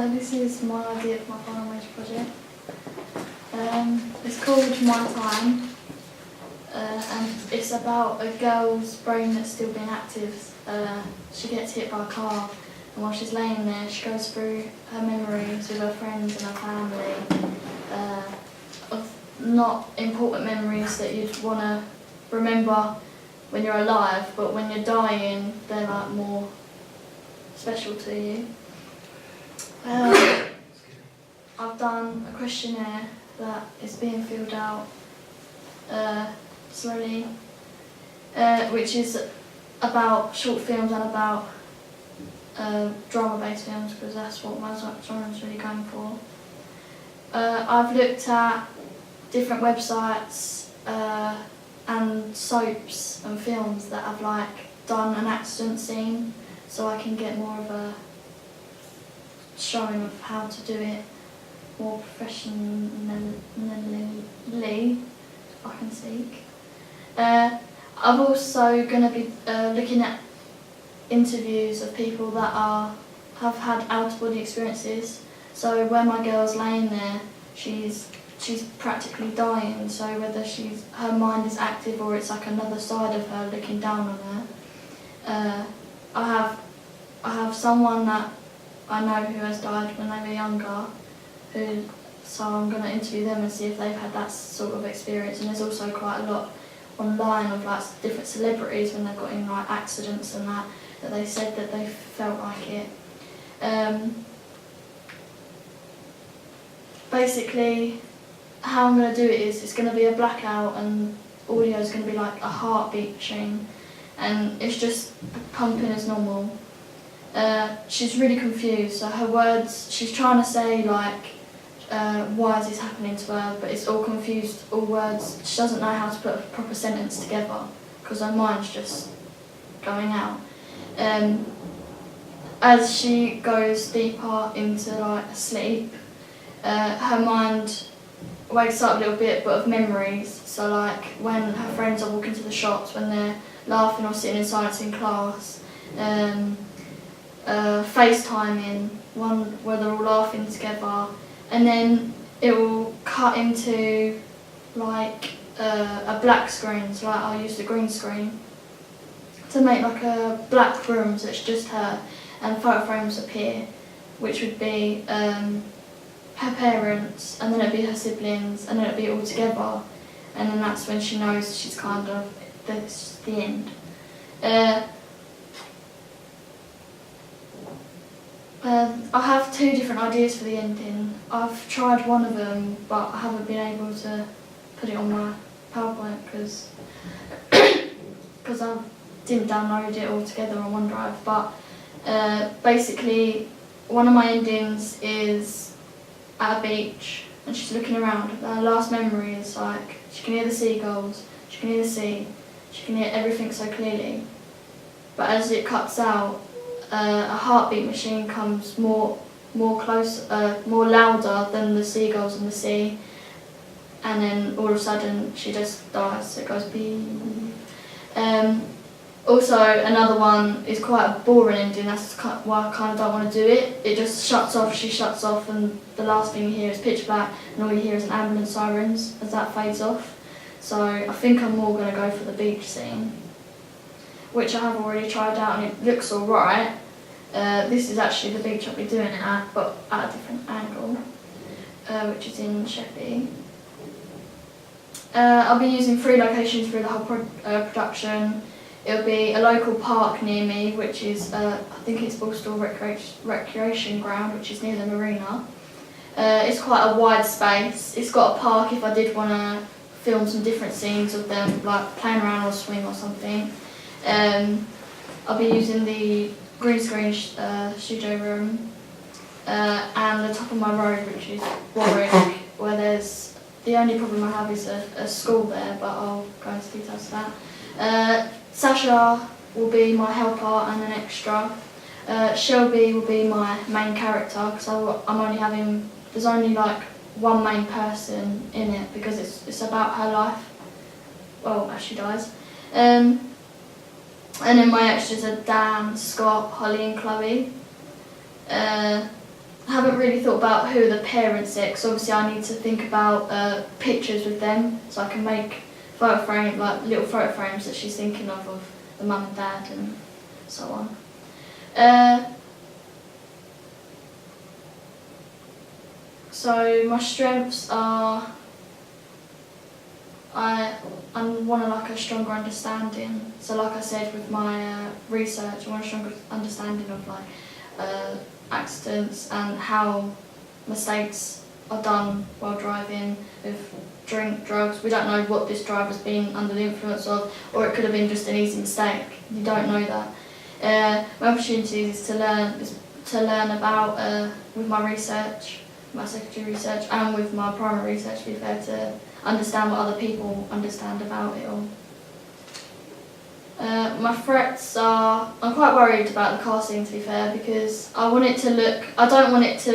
This is my idea for my final major project. It's called My Time, and it's about a girl's brain that's still being active. She gets hit by a car, and while she's laying there, she goes through her memories with her friends and her family, of not important memories that you'd want to remember when you're alive, but when you're dying, they're like more special to you. I've done a questionnaire that is being filled out slowly, which is about short films and about drama-based films, because that's what my genre's really going for. I've looked at different websites and soaps and films that have done an accident scene, so I can get more of a showing of how to do it more professionally, I can speak. I'm also going to be looking at interviews of people that have had out-of-body experiences. So when my girl's laying there, she's practically dying, so whether her mind is active or it's like another side of her looking down on her. I have someone that I know who has died when they were younger, so I'm going to interview them and see if they've had that sort of experience. And there's also quite a lot online of different celebrities when they've got in accidents and that they said that they felt like it. Basically, how I'm going to do it is it's going to be a blackout and audio is going to be like a heartbeat machine, and it's just pumping as normal. She's really confused, so her words, she's trying to say why is this happening to her, but it's all confused, all words. She doesn't know how to put a proper sentence together because her mind's just going out. As she goes deeper into sleep, her mind wakes up a little bit, but of memories. So when her friends are walking to the shops, when they're laughing or sitting in silence in class, FaceTiming, one where they're all laughing together, and then it will cut into a black screen. So I'll use the green screen to make a black room, so it's just her, and photo frames appear, which would be her parents, and then it'd be her siblings, and then it'd be all together, and then that's when she knows she's that's the end. I have two different ideas for the ending. I've tried one of them, but I haven't been able to put it on my PowerPoint because I didn't download it all together on OneDrive. But basically, one of my endings is at a beach and she's looking around. Her last memory is she can hear the seagulls, she can hear the sea, she can hear everything so clearly. But as it cuts out, a heartbeat machine comes more louder than the seagulls and the sea, and then all of a sudden she just dies. So it goes beep. Also, another one is quite a boring ending. That's why I kind of don't want to do it. It just shuts off. She shuts off, and the last thing you hear is pitch black, and all you hear is an ambulance sirens as that fades off. So I think I'm more going to go for the beach scene, which I have already tried out, and it looks alright. This is actually the beach I'll be doing it at, but at a different angle, which is in Sheppey. I'll be using 3 locations through the whole production. It'll be a local park near me, which is, I think it's Borstal Recreation Ground, which is near the marina. It's quite a wide space. It's got a park if I did want to film some different scenes of them, playing around or swing or something. I'll be using the green screen studio room and the top of my road, which is Warwick, where there's the only problem I have is a school there, but I'll go into details of that. Sasha will be my helper and an extra. Shelby will be my main character because there's only like one main person in it because it's about her life. Well, as she dies. And then my extras are Dan, Scott, Holly and Chloe. I haven't really thought about who the parents are because obviously I need to think about pictures with them so I can make little photo frames that she's thinking of the mum and dad and so on. So my strengths are I want like a stronger understanding. So like I said with my research, I want a stronger understanding of like accidents and how mistakes are done while driving with drink, drugs. We don't know what this driver's been under the influence of, or it could have been just an easy mistake. You don't know that. My opportunities is to learn about with my research, my secondary research, and with my primary research. To be fair, to understand what other people understand about it all. My threats are, I'm quite worried about the car scene to be fair because I don't want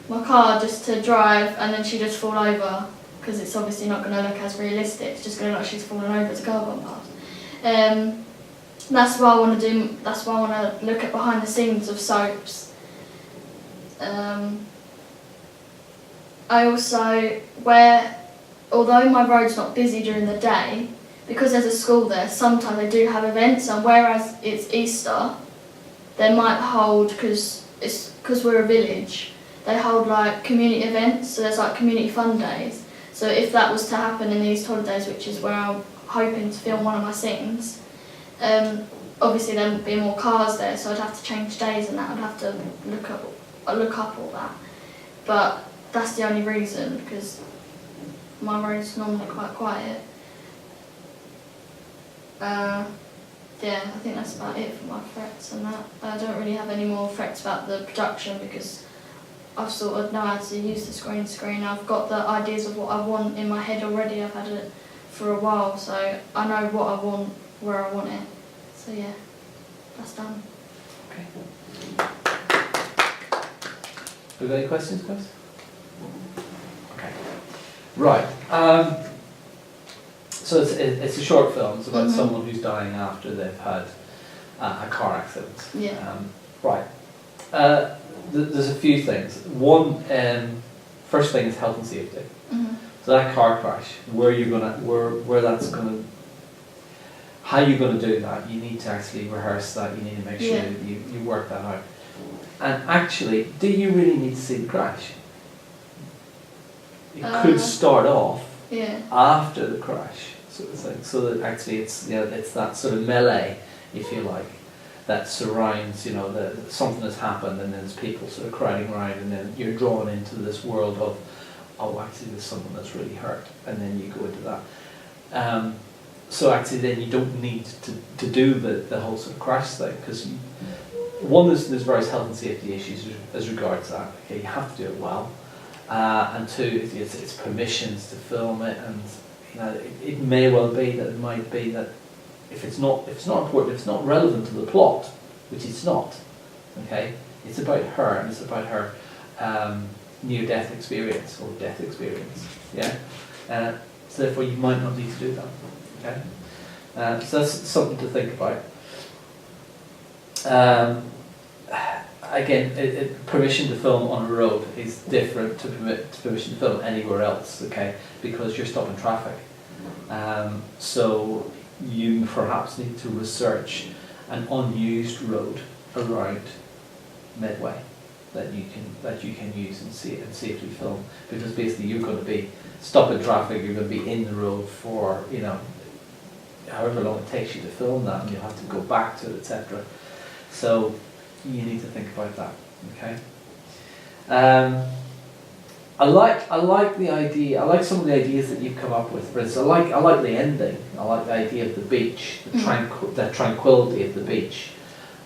my car just to drive and then she just fall over because it's obviously not going to look as realistic, it's just going to look like she's fallen over as a car gone past. That's what I want to do, that's why I want to look at behind the scenes of soaps. I also, although my road's not busy during the day, because there's a school there, sometimes they do have events, and whereas it's Easter, they might hold, because we're a village, they hold like community events, so there's like community fun days. So if that was to happen in these holidays, which is where I'm hoping to film one of my scenes, obviously there would be more cars there, so I'd have to change days and that, I'd have to look up all that. But that's the only reason, because my road's normally quite quiet. Yeah, I think that's about it for my threats and that. I don't really have any more threats about the production because I've sort of know how to use the screen. I've got the ideas of what I want in my head already. I've had it for a while, so I know what I want, where I want it. So yeah, that's done. Okay. Have you got any questions, guys? Okay. Right. So it's a short film. It's about someone who's dying after they've had a car accident. Yeah. Right. There's a few things. One, first thing is health and safety. Mm-hmm. So that car crash, how you're going to do that, you need to actually rehearse that. You need to make sure that you work that out. And actually, do you really need to see the crash? It could start off after the crash, sort of thing. So that actually it's that sort of melee, if you like, that surrounds something has happened, and then there's people sort of crowding around, and then you're drawn into this world of, oh, actually there's someone that's really hurt, and then you go into that. So actually then you don't need to do the whole sort of crash thing, because one, there's various health and safety issues as regards that. Okay, you have to do it well. And two, it's permissions to film it, and it may well be that it might be that if it's not important, if it's not relevant to the plot, which it's not, okay, it's about her, and it's about her near-death experience or death experience, yeah. So therefore, you might not need to do that, okay. So that's something to think about. Again, permission to film on a road is different to permission to film anywhere else, okay, because you're stopping traffic. So you perhaps need to research an unused road around Medway that you can use and safely film, because basically you're going to be stopping traffic, you're going to be in the road for however long it takes you to film that, and you'll have to go back to it, etc. So you need to think about that, okay? I like the idea. I like some of the ideas that you've come up with. For instance, I like the ending. I like the idea of the beach, the tranquility of the beach,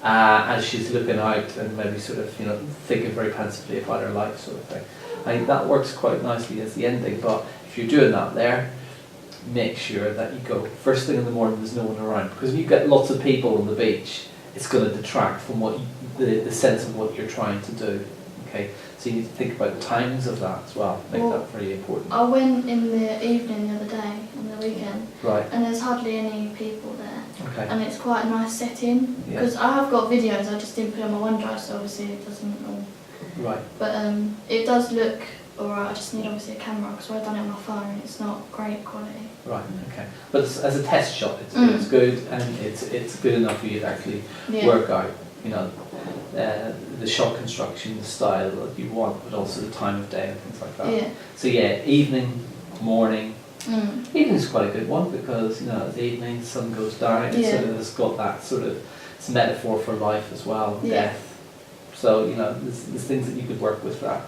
as she's looking out and maybe sort of thinking very pensively about her life, sort of thing. I think that works quite nicely as the ending. But if you're doing that there, make sure that you go first thing in the morning. There's no one around, because if you get lots of people on the beach, it's going to detract from what the sense of what you're trying to do. Okay, so you need to think about the timings of that as well. Make that very important. I went in the evening the other day, on the weekend, Right. and there's hardly any people there. Okay. And it's quite a nice setting, because I have got videos, I just didn't put it on my OneDrive, so obviously it doesn't all. Right. But it does look alright, I just need obviously a camera, because I've done it on my phone and it's not great quality. Right. Okay. But as a test shot, it's good, and it's good enough for you to actually work out, you know, the shot construction, the style that you want, but also the time of day and things like that. Yeah. So yeah, evening, morning. Evening's quite a good one, because you know, the evening, the sun goes down. It sort of has got that sort of, it's a metaphor for life as well, death. So you know, there's things that you could work with that.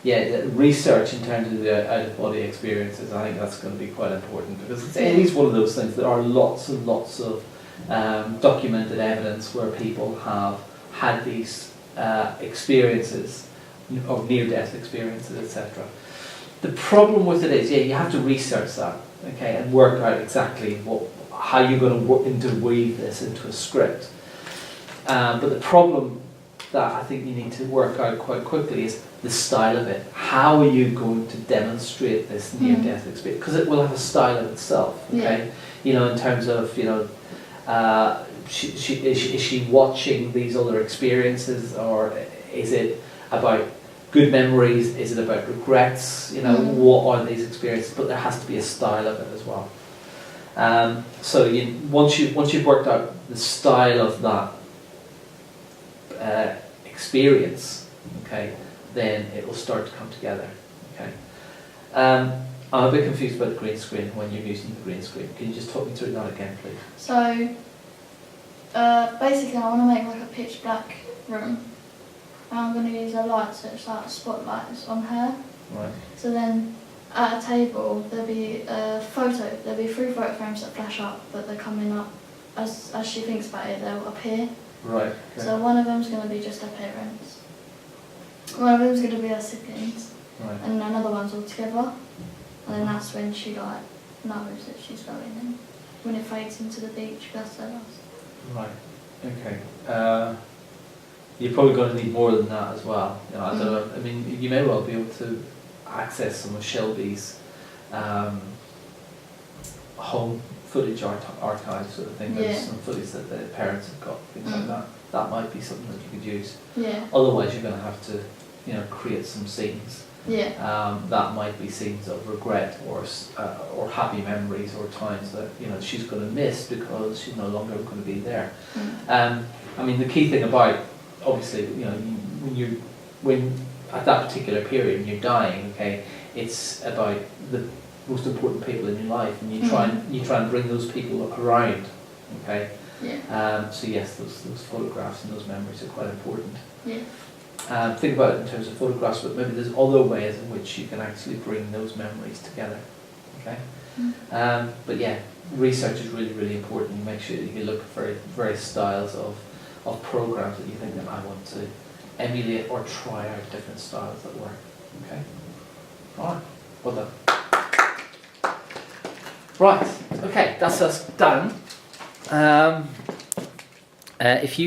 The research in terms of the out-of-body experiences, I think that's going to be quite important, because it is one of those things. There are lots and lots of documented evidence where people have had these experiences, of near-death experiences, etc. The problem with it is, you have to research that, okay, and work out exactly how you're going to interweave this into a script. But the problem that I think you need to work out quite quickly is the style of it. How are you going to demonstrate this near-death experience? Because it will have a style of itself, okay? You know, in terms of, you know, is she watching these other experiences, or is it about good memories? Is it about regrets? You know, what are these experiences? But there has to be a style of it as well. So once you've worked out the style of that experience, okay, then it will start to come together. Okay. I'm a bit confused about the green screen when you're using the green screen. Can you just talk me through that again, please? So basically, I want to make like a pitch black room. And I'm going to use a light, so it's like spotlights on her. Right. So then at a table there'll be there'll be 3 photo frames that flash up, but they're coming up as she thinks about it, they'll appear. Right. Okay. So one of them's going to be just her parents. One of them's going to be her siblings. Right. And another one's all together. And then that's when she like knows that she's going in. When it fades into the beach, that's her last. Right. Okay. You're probably going to need more than that as well. You know, I don't know. I mean, you may well be able to access some of Shelby's home footage archive sort of thing. There's some footage that the parents have got, things like that. That might be something that you could use. Yeah. Otherwise, you're going to have to, you know, create some scenes. Yeah. That might be scenes of regret or happy memories, or times that, you know, she's going to miss because she's no longer going to be there. I mean, the key thing about, obviously, you know, when at that particular period when you're dying, okay, it's about the most important people in your life, and you try and bring those people around, okay. Yeah. So yes, those photographs and those memories are quite important. Yeah. Think about it in terms of photographs, but maybe there's other ways in which you can actually bring those memories together. Okay. But yeah, research is really, really important. You make sure that you look for various styles of programs that you think that I want to emulate or try out different styles that work. Okay. All right. Well done. Right. Okay. That's us done. If you